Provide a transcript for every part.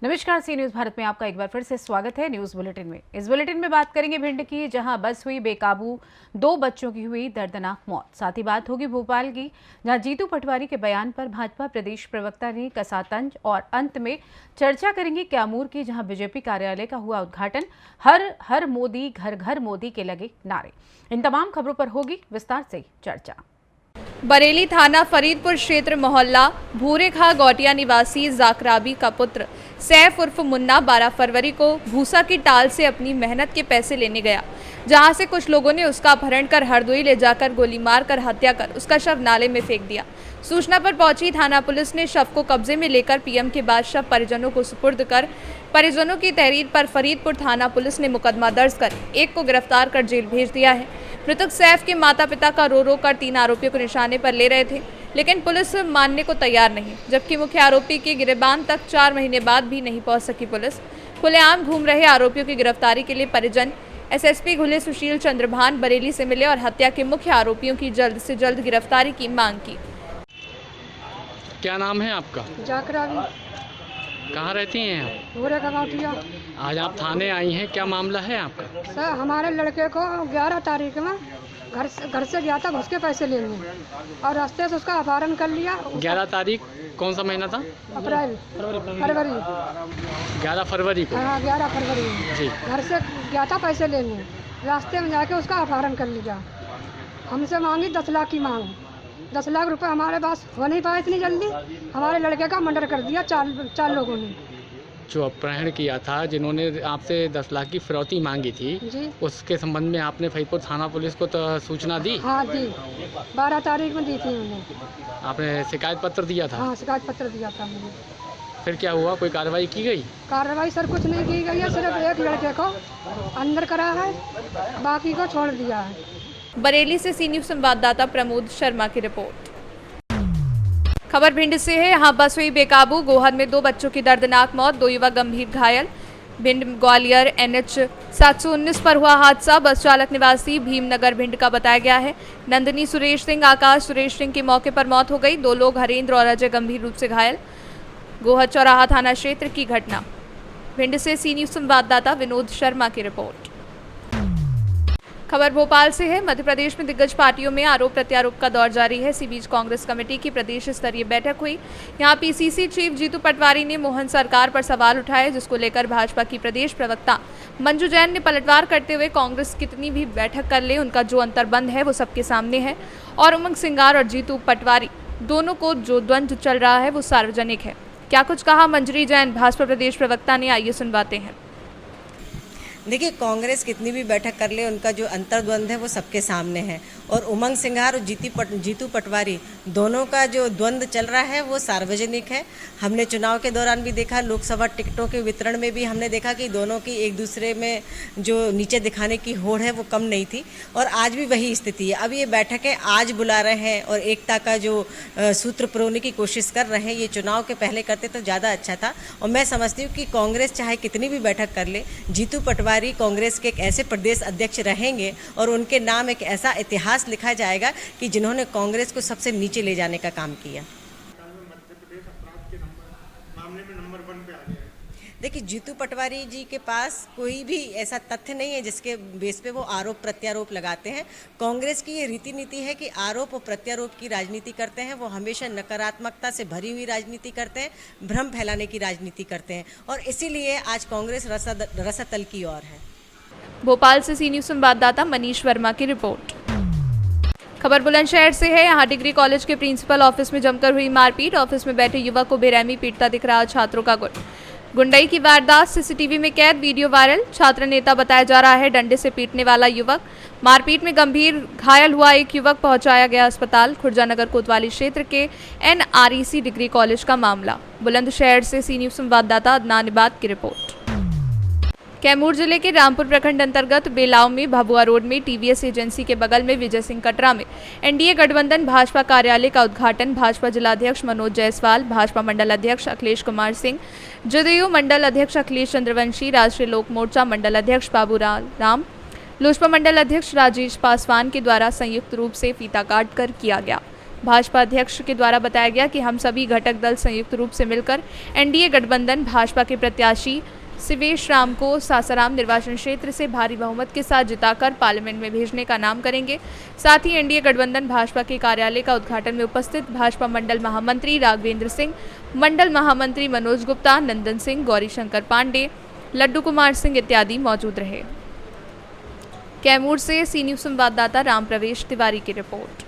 नमस्कार, सी न्यूज भारत में आपका एक बार फिर से स्वागत है। न्यूज बुलेटिन में इस बुलेटिन में बात करेंगे भिंड की, जहां बस हुई बेकाबू, 2 बच्चों की हुई दर्दनाक मौत। साथ ही बात होगी भोपाल की, जहां जीतू पटवारी के बयान पर भाजपा प्रदेश प्रवक्ता ने कसा तंज। और अंत में चर्चा करेंगे कैमूर की, जहां बीजेपी कार्यालय का हुआ उद्घाटन। हर हर मोदी, घर घर मोदी के लगे नारे। इन तमाम खबरों पर होगी विस्तार से चर्चा। बरेली थाना फरीदपुर क्षेत्र मोहल्ला भूरेखा गौटिया निवासी जाकराबी का पुत्र सैफ उर्फ मुन्ना 12 फरवरी को भूसा की टाल से अपनी मेहनत के पैसे लेने गया, जहां से कुछ लोगों ने उसका अपहरण कर हरदोई ले जाकर गोली मारकर हत्या कर उसका शव नाले में फेंक दिया। सूचना पर पहुंची थाना पुलिस ने शव को कब्जे में लेकर पीएम के बाद शव परिजनों को सुपुर्द कर परिजनों की तहरीर पर फरीदपुर थाना पुलिस ने मुकदमा दर्ज कर एक को गिरफ्तार कर जेल भेज दिया है। मृतक सैफ के माता पिता का रो रो कर 3 आरोपियों को निशाने पर ले रहे थे, लेकिन पुलिस मानने को तैयार नहीं, जबकि मुख्य आरोपी की गिरबान तक 4 महीने बाद भी नहीं पहुंच सकी पुलिस। खुलेआम घूम रहे आरोपियों की गिरफ्तारी के लिए परिजन एसएसपी घुले सुशील चंद्रभान बरेली से मिले और हत्या के मुख्य आरोपियों की जल्द से जल्द गिरफ्तारी की मांग की। क्या नाम है आपका? जाकराबी। कहाँ रहती हैं आप? भूरेखा गौटिया। आज आप थाने आई हैं, क्या मामला है आपका? सर, हमारे लड़के को 11 तारीख में घर से गया था घुस के पैसे लेने, और रास्ते से उसका अपहरण कर लिया। 11 तारीख कौन सा महीना था? अप्रैल फरवरी 11 फरवरी को। हाँ, 11 फरवरी जी। घर से गया था पैसे लेने, रास्ते में जाके उसका अपहरण कर लिया। हमसे मांगी 10 लाख की मांग। 10 लाख रुपए हमारे पास हो नहीं पाए इतनी जल्दी। हमारे लड़के का मर्डर कर दिया 4 लोगों ने। जो अपहरण किया था, जिन्होंने आपसे 10 लाख की फिरौती मांगी थी जी। उसके संबंध में आपने फरीदपुर थाना पुलिस को तो सूचना दी? हाँ दी, 12 तारीख में दी थी उन्होंने। आपने शिकायत पत्र दिया था? हाँ, शिकायत पत्र दिया था मैंने। फिर क्या हुआ, कोई कार्रवाई की गई? कार्रवाई सर कुछ नहीं की गई है, सिर्फ एक लड़के को अंदर करा है, बाकी को छोड़ दिया है। बरेली से सी न्यूज संवाददाता प्रमोद शर्मा की रिपोर्ट। खबर भिंड से है। यहाँ बस हुई बेकाबू, गोहद में 2 बच्चों की दर्दनाक मौत, 2 युवक गंभीर घायल। भिंड ग्वालियर NH 719 पर हुआ हादसा बस चालक निवासी भीमनगर भिंड का बताया गया है। नंदिनी सुरेश सिंह, आकाश सुरेश सिंह की मौके पर मौत हो गई। 2 लोग हरेंद्र और अजय गंभीर रूप से घायल। गोहद चौराहा थाना क्षेत्र की घटना। भिंड से सी न्यूज संवाददाता विनोद शर्मा की रिपोर्ट। खबर भोपाल से है। मध्य प्रदेश में दिग्गज पार्टियों में आरोप प्रत्यारोप का दौर जारी है। इसी बीच कांग्रेस कमेटी की प्रदेश स्तरीय बैठक हुई। यहां पीसीसी चीफ जीतू पटवारी ने मोहन सरकार पर सवाल उठाए, जिसको लेकर भाजपा की प्रदेश प्रवक्ता मंजू जैन ने पलटवार करते हुए कांग्रेस कितनी भी बैठक कर ले, उनका जो अंतर्बंध है वो सबके सामने है और उमंग सिंगार और जीतू पटवारी दोनों को जो द्वंद्व चल रहा है वो सार्वजनिक है। क्या कुछ कहा मंजरी जैन, भाजपा प्रदेश प्रवक्ता ने, आइए सुनवाते हैं। देखिए, कांग्रेस कितनी भी बैठक कर ले, उनका जो अंतर्द्वंद है वो सबके सामने है, और उमंग सिंघार और जीतू पटवारी दोनों का जो द्वंद्व चल रहा है वो सार्वजनिक है। हमने चुनाव के दौरान भी देखा, लोकसभा टिकटों के वितरण में भी हमने देखा कि दोनों की एक दूसरे में जो नीचे दिखाने की होड़ है वो कम नहीं थी, और आज भी वही स्थिति है। अब ये बैठकें आज बुला रहे हैं और एकता का जो सूत्र पिरोने की कोशिश कर रहे हैं, ये चुनाव के पहले करते तो ज़्यादा अच्छा था। और मैं समझती हूँ कि कांग्रेस चाहे कितनी भी बैठक कर ले, जीतू पटवारी कांग्रेस के एक ऐसे प्रदेश अध्यक्ष रहेंगे और उनके नाम एक ऐसा इतिहास लिखा जाएगा कि जिन्होंने कांग्रेस को सबसे नीचे ले जाने का काम किया। देखिए, जीतू पटवारी जी के पास कोई भी ऐसा तथ्य नहीं है जिसके बेस पे वो आरोप प्रत्यारोप लगाते हैं। कांग्रेस की ये रीति नीति है कि आरोप और प्रत्यारोप की राजनीति करते हैं। वो हमेशा नकारात्मकता से भरी हुई राजनीति करते हैं, भ्रम फैलाने की राजनीति करते हैं, और इसीलिए आज कांग्रेस रसातल की ओर है। भोपाल से सी न्यूज संवाददाता मनीष वर्मा की रिपोर्ट। खबर बुलंदशहर से है। यहाँ डिग्री कॉलेज के प्रिंसिपल ऑफिस में जमकर हुई मारपीट। ऑफिस में बैठे युवक को बेरहमी पीटता दिख रहा छात्रों का गुट। गुंडई की वारदात सीसीटीवी में कैद, वीडियो वायरल। छात्र नेता बताया जा रहा है डंडे से पीटने वाला युवक। मारपीट में गंभीर घायल हुआ एक युवक पहुंचाया गया अस्पताल। खुर्जानगर कोतवाली क्षेत्र के NREC डिग्री कॉलेज का मामला। बुलंदशहर से सी न्यूज संवाददाता अदनान इबाद की रिपोर्ट। कैमूर जिले के रामपुर प्रखंड अंतर्गत बेलाव में भभुआ रोड में TVS एजेंसी के बगल में विजय सिंह कटरा में NDA गठबंधन भाजपा कार्यालय का उद्घाटन भाजपा जिलाध्यक्ष मनोज जायसवाल, भाजपा मंडल अध्यक्ष अखिलेश कुमार सिंह, जदयू मंडल अध्यक्ष अखिलेश चंद्रवंशी, राष्ट्रीय लोक मोर्चा मंडल अध्यक्ष बाबू राम, लोजपा मंडल अध्यक्ष राजेश पासवान के द्वारा संयुक्त रूप से फीता काट कर किया गया। भाजपा अध्यक्ष के द्वारा बताया गया कि हम सभी घटक दल संयुक्त रूप से मिलकर एनडीए गठबंधन भाजपा के प्रत्याशी सिवेश राम को सासाराम निर्वाचन क्षेत्र से भारी बहुमत के साथ जिताकर पार्लियामेंट में भेजने का नाम करेंगे। साथ ही एनडीए गठबंधन भाजपा के कार्यालय का उद्घाटन में उपस्थित भाजपा मंडल महामंत्री राघवेंद्र सिंह, मंडल महामंत्री मनोज गुप्ता, नंदन सिंह, गौरी शंकर पांडे, लड्डू कुमार सिंह इत्यादि मौजूद रहे। कैमूर से सी न्यूज़ संवाददाता राम प्रवेश तिवारी की रिपोर्ट।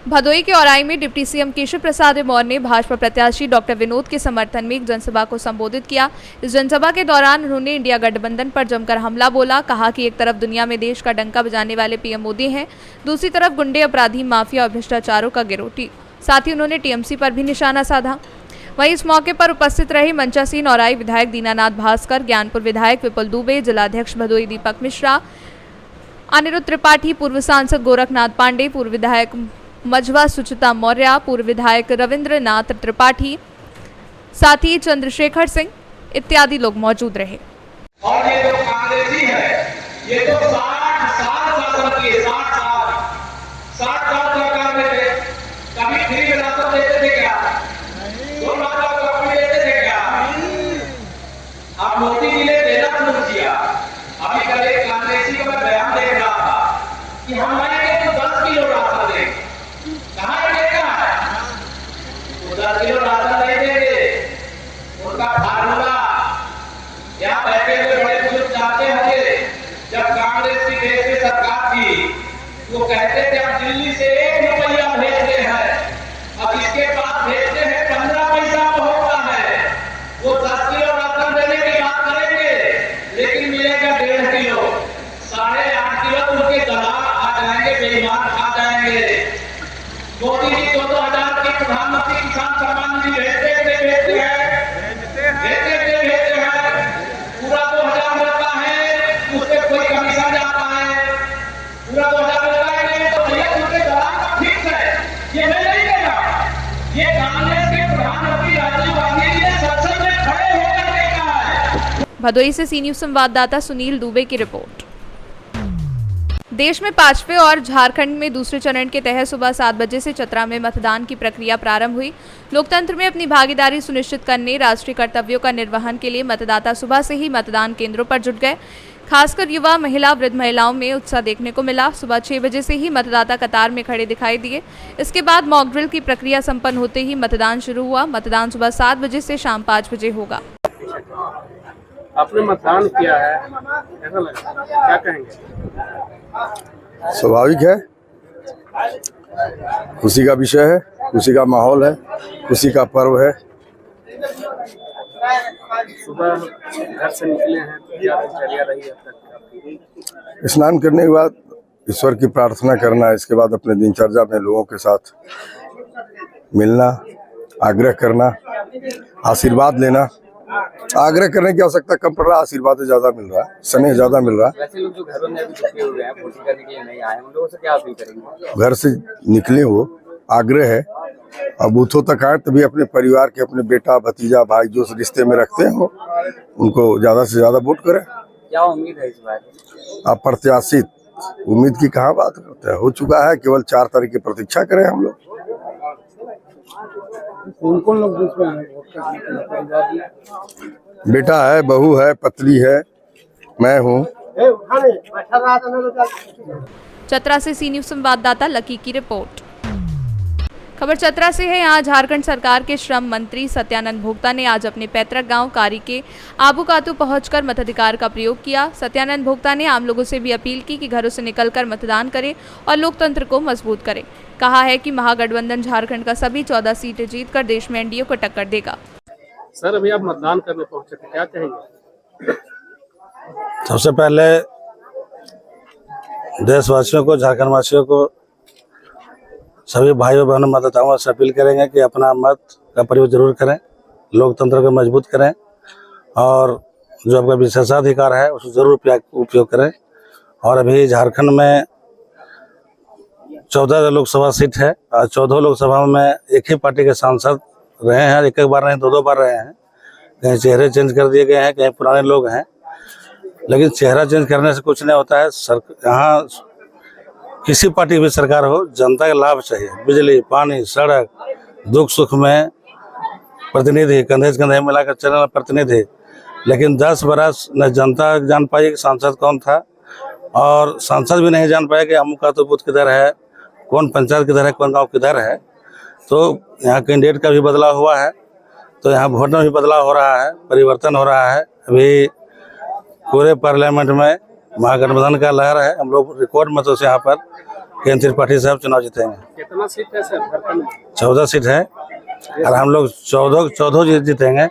भदोई के औराई में डिप्टी सीएम केशव प्रसाद मौर्य ने भाजपा प्रत्याशी डॉक्टर विनोद के समर्थन में एक जनसभा को संबोधित किया। इस जनसभा के दौरान उन्होंने इंडिया गठबंधन पर जमकर हमला बोला। कहा कि एक तरफ दुनिया में देश का डंका बजाने वाले पीएम मोदी हैं, दूसरी तरफ गुंडे, अपराधी, माफिया और भ्रष्टाचारों का गिरोह। साथ ही उन्होंने टीएमसी पर भी निशाना साधा। वहीं इस मौके पर उपस्थित रहे मंचासीन औराई विधायक दीनानाथ भास्कर, ज्ञानपुर विधायक विपुल दुबे, जिलाध्यक्ष भदोई दीपक मिश्रा, अनिरुद्ध त्रिपाठी, पूर्व सांसद गोरखनाथ पांडे, पूर्व विधायक मझवा सुचिता मौर्य, पूर्व विधायक रविंद्रनाथ त्रिपाठी, साथ ही चंद्रशेखर सिंह इत्यादि लोग मौजूद रहे। और ये जो कांग्रेसी है, ये तो 60 साल शासन किए, 60 साल सरकार में थे। कभी फ्री विरासत देते थे क्या? 2 लाख का प्रॉपर्टी देते थे क्या? अब मोदी जी ने देना शुरू किया। अभी कल एक कांग्रेसी का मैं बयान देख रहा था कि हम आएंगे तो 10 किलो राशन देंगे। कहाँ देगा? 10 किलो राशन नहीं देंगे। उनका फार्मूला या बैठे हुए बड़े बुजुर्ग जानते होंगे, जब कांग्रेस की देश में सरकार थी वो कहते थे हम दिल्ली से 1 रुपया भेजते हैं, अब इसके बाद भेजते हैं 15 पैसा होता है। वो 10 किलो राशन देने की बात करेंगे, लेकिन मिलेगा 1.5 किलो, 8.5 किलो उनके दलाल आ जाएंगे, बेईमान आ जाएंगे। मोदी जी 2,000 की प्रधानमंत्री किसान सम्मान निधि भेजते हैं, पूरा 2,000 मिलता है, उससे कोई कमीशन जाता है, पूरा 2,000 मिलता है, तो भैया उनके दलाल का फिक्स है, ये मैं नहीं देगा। ये कांग्रेस के प्रधानमंत्री राजीव गांधी जी ने संसद में खड़े होकर के कहा है। भदोई से सी न्यूज़ संवाददाता सुनील दुबे की रिपोर्ट। देश में 5वें और झारखंड में दूसरे चरण के तहत सुबह 7 बजे से चतरा में मतदान की प्रक्रिया प्रारंभ हुई। लोकतंत्र में अपनी भागीदारी सुनिश्चित करने, राष्ट्रीय कर्तव्यों का निर्वहन के लिए मतदाता सुबह से ही मतदान केंद्रों पर जुट गए। खासकर युवा, महिला, वृद्ध महिलाओं में उत्साह देखने को मिला। सुबह 6 बजे से ही मतदाता कतार में खड़े दिखाई दिए। इसके बाद मॉक ड्रिल की प्रक्रिया संपन्न होते ही मतदान शुरू हुआ। मतदान सुबह 7 बजे से शाम 5 बजे होगा। आपने मतदान किया है, कैसा लगा, क्या कहेंगे? स्वाभाविक है, खुशी का विषय है, खुशी का माहौल है, खुशी का पर्व है। सुबह घर से निकले हैं तो क्या दिनचर्या रही अब तक? स्नान करने के बाद ईश्वर की प्रार्थना करना, इसके बाद अपने दिनचर्या में लोगों के साथ मिलना, आग्रह करना, आशीर्वाद लेना। आग्रह करने की आवश्यकता कम पड़ रहा है, आशीर्वाद ज्यादा मिल रहा है, स्नेह ज्यादा मिल रहा है। वैसे लोग जो घरों में अभी दुखी हुए हैं, वोटिंग करने के लिए नहीं आए, उन लोगों से क्या अपील करेंगे? घर से निकले हो, आग्रह है, अब बूथों तक आए तभी अपने परिवार के, अपने बेटा, भतीजा, भाई जो रिश्ते में रखते हैं उनको ज्यादा से ज्यादा वोट करें। क्या उम्मीद है इस बार? अप्रत्याशित उम्मीद की कहाँ बात करते हैं, हो चुका है, केवल 4 तारीख की प्रतीक्षा करें हम लोग। कौन लोग वोट करने? बेटा है, बहू है, पत्नी है, मैं हूँ। चतरा से सी न्यूज़ संवाददाता लकी की रिपोर्ट। खबर चतरा से है। यहाँ झारखंड सरकार के श्रम मंत्री सत्यानंद भोक्ता ने आज अपने पैतृक गांव कारी के आबूकातू पहुंचकर मताधिकार का प्रयोग किया। सत्यानंद भोक्ता ने आम लोगों से भी अपील की कि घरों से निकलकर मतदान करें और लोकतंत्र को मजबूत करें। कहा है कि महागठबंधन झारखंड का सभी 14 सीटें जीतकर देश में एनडीए को टक्कर देगा। सर, अभी आप मतदान करने पहुंचे थे, क्या कहेंगे? सबसे पहले देशवासियों को, झारखंड वासियों को, सभी भाइयों बहनों मतदाताओं से अपील करेंगे कि अपना मत का प्रयोग जरूर करें, लोकतंत्र को मजबूत करें और जो आपका विशेषाधिकार है उसको जरूर उपयोग करें। और अभी झारखंड में 14 लोकसभा सीट है और 14 लोकसभा में एक ही पार्टी के सांसद रहे हैं, एक बार नहीं 2 बार रहे हैं। कहीं चेहरे चेंज कर दिए गए हैं, कहीं पुराने लोग हैं, लेकिन चेहरा चेंज करने से कुछ नहीं होता है। यहाँ किसी पार्टी की भी सरकार हो, जनता का लाभ चाहिए। बिजली, पानी, सड़क, दुख सुख में प्रतिनिधि, कंधे से कंधे मिलाकर चलने वाला प्रतिनिधि। लेकिन 10 बरस न जनता जान पाई कि सांसद कौन था, और सांसद भी नहीं जान पाए कि अमुक का तो बूथ किधर है, कौन पंचायत किधर है, कौन गांव किधर है। तो यहाँ कैंडिडेट का भी बदलाव हुआ है, तो यहाँ वोट में भी बदलाव हो रहा है, परिवर्तन हो रहा है। अभी पूरे पार्लियामेंट में महागठबंधन का लहर है। हम लोग रिकॉर्ड मतों से यहाँ पर केंद्रीय त्रिपाठी साहब चुनाव जीतेंगे। कितना सीट है सर? 14 सीट है और हम लोग 14 जीतेंगे।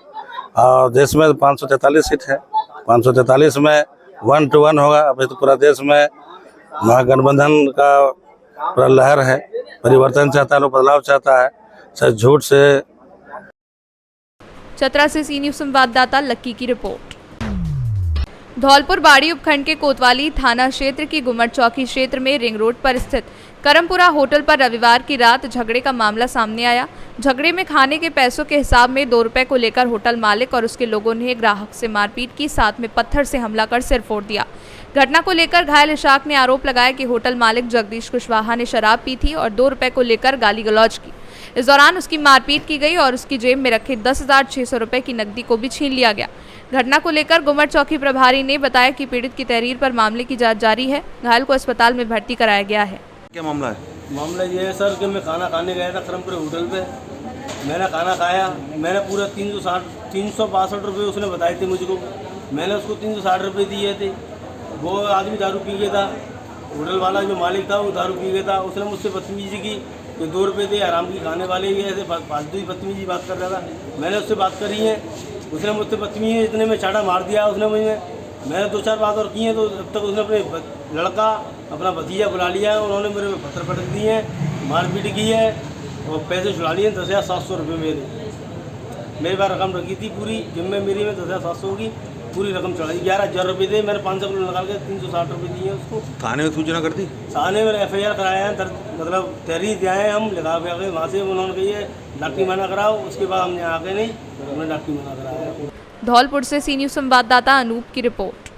और देश में 543 सीट है। 543 में 1 to 1 होगा। अभी तो पूरा देश में महागठबंधन का पूरा लहर है, परिवर्तन चाहता है, लोग बदलाव चाहता है। सर झूठ से। चतरा से सी न्यूज संवाददाता लक्की की रिपोर्ट। धौलपुर बाड़ी उपखंड के कोतवाली थाना क्षेत्र की गुमट चौकी क्षेत्र में रिंग रोड पर स्थित करमपुरा होटल पर रविवार की रात झगड़े का मामला सामने आया। झगड़े में खाने के पैसों के हिसाब में 2 रुपए को लेकर होटल मालिक और उसके लोगों ने ग्राहक से मारपीट की, साथ में पत्थर से हमला कर सिर फोड़ दिया। घटना को लेकर घायल इशाक ने आरोप लगाया कि होटल मालिक जगदीश कुशवाहा ने शराब पी थी और 2 रुपए को लेकर गाली गलौज की। इस दौरान उसकी मारपीट की गई और उसकी जेब में रखे 10,600 रुपए की नकदी को भी छीन लिया गया। घटना को लेकर गुमट चौकी प्रभारी ने बताया कि पीड़ित की तहरीर पर मामले की जांच जारी है। घायल को अस्पताल में भर्ती कराया गया है। क्या मामला है? मामला ये है सर कि मैं खाना खाने गया था करमपुरा होटल पे। मैंने खाना खाया, मैंने पूरा 362 रुपये उसने बताए थे मुझको। मैंने उसको 360 रुपये दिए थे। वो आदमी दारू पी गया था, होटल वाला जो मालिक था वो दारू पी गया था। उसने मुझसे बदतमीजी की कि 2 रुपये दे, आराम की खाने वाले ही ऐसे फालतू ही बदतमीजी बात कर रहा था। मैंने उससे बात करी है, उसने मुझसे बदतमीजी इतने में चाटा मार दिया उसने मुझे। मैंने 2-4 बात और की हैं, तो अब तक उसने अपने लड़का अपना भतीजा बुला लिया है। उन्होंने मेरे पे पत्थर पटक दिए हैं, मारपीट की है और पैसे छुड़ा लिए 10,700 रुपये मेरे पास रकम रखी थी पूरी जिम्मे मेरी में 10,700 की पूरी रकम चढ़ाई। 11,000 रुपये थे, मैंने 500 किलो निकाल के 360 रुपये दिए उसको। थाने में सूचना कर दी? थाने में FIR कराया है, मतलब तहरीर दिया है, हम लिखा गए वहाँ से। उन्होंने कही है डॉक्टरी मना कराओ, उसके बाद हमने आके नहीं, हमने डॉक्टरी मना कराया। धौलपुर से सी न्यूज संवाददाता अनूप की रिपोर्ट।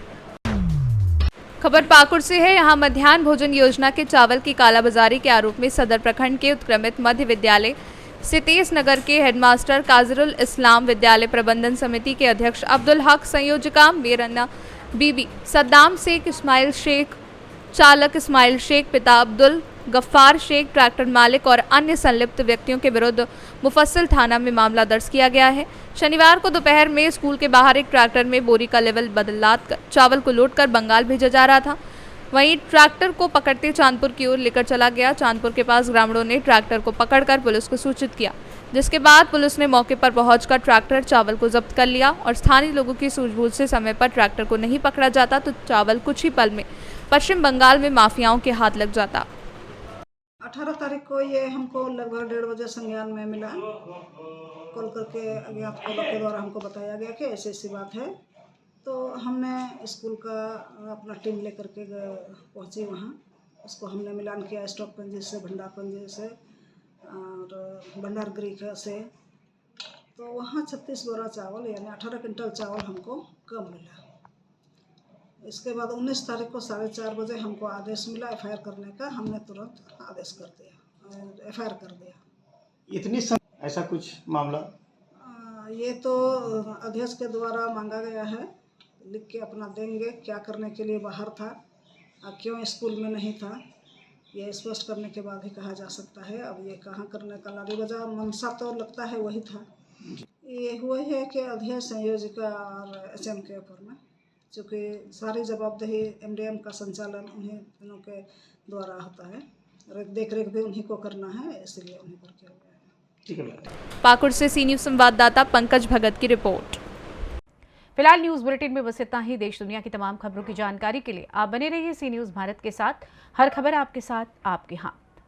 खबर पाकुड़ से है। यहाँ मध्याह्न भोजन योजना के चावल की कालाबाजारी के आरोप में सदर प्रखंड के उत्क्रमित मध्य विद्यालय सितेश नगर के हेडमास्टर काजरुल इस्लाम, विद्यालय प्रबंधन समिति के अध्यक्ष अब्दुल हक, संयोजिका मेरन्ना बीबी, सद्दाम शेख, इस्माइल शेख, चालक इस्माइल शेख, पिता अब्दुल गफ्फार शेख, ट्रैक्टर मालिक और अन्य संलिप्त व्यक्तियों के विरुद्ध मुफस्सिल थाना में मामला दर्ज किया गया है। शनिवार को दोपहर में स्कूल के बाहर एक ट्रैक्टर में बोरी का लेवल बदलात कर चावल को लोड कर बंगाल भेजा जा रहा था। वहीं ट्रैक्टर को पकड़ते चांदपुर की ओर लेकर चला गया। चांदपुर के पास ग्रामीणों ने ट्रैक्टर को पकड़कर पुलिस को सूचित किया, जिसके बाद पुलिस ने मौके पर पहुंचकर ट्रैक्टर चावल को जब्त कर लिया। और स्थानीय लोगों की सूझबूझ से समय पर ट्रैक्टर को नहीं पकड़ा जाता तो चावल कुछ ही पल में पश्चिम बंगाल में माफियाओं के हाथ लग जाता। 18 तारीख को ये हमको लगभग 1:30 बजे संज्ञान में मिला। कॉल करके अज्ञात कॉलर के द्वारा हमको बताया गया कि ऐसी ऐसी बात है। तो हमने स्कूल का अपना टीम लेकर के पहुँची वहाँ। उसको हमने मिलान किया स्टॉक पंजी से, भंडार पंजी से और भंडार गृह से। तो वहाँ 36 बोरा चावल यानी 18 क्विंटल चावल हमको कम मिला। इसके बाद 19 तारीख को 4:30 बजे हमको आदेश मिला FIR करने का। हमने तुरंत आदेश कर दिया, FIR कर दिया। ऐसा कुछ मामला ये तो अध्यक्ष के द्वारा मांगा गया है, लिख के अपना देंगे। क्या करने के लिए बाहर था, क्यों स्कूल में नहीं था, ये स्पष्ट करने के बाद ही कहा जा सकता है। अब ये कहाँ करने का लारी बजा मनसा तो लगता है वही था। ये हुआ है कि अध्यक्ष, संयोजिका और HM के ऊपर में, चूँकि सारी जवाबदेही MDM का संचालन उन्हीं तीनों के द्वारा होता है और देख रेख भी उन्हीं को करना है, इसलिए उन्हीं पर किया गया है। ठीक है। पाकुड़ से सी न्यूज संवाददाता पंकज भगत की रिपोर्ट। फिलहाल न्यूज बुलेटिन में बस इतना ही। देश दुनिया की तमाम खबरों की जानकारी के लिए आप बने रहिए सी न्यूज भारत के साथ। हर खबर आपके साथ, आपके हाथ।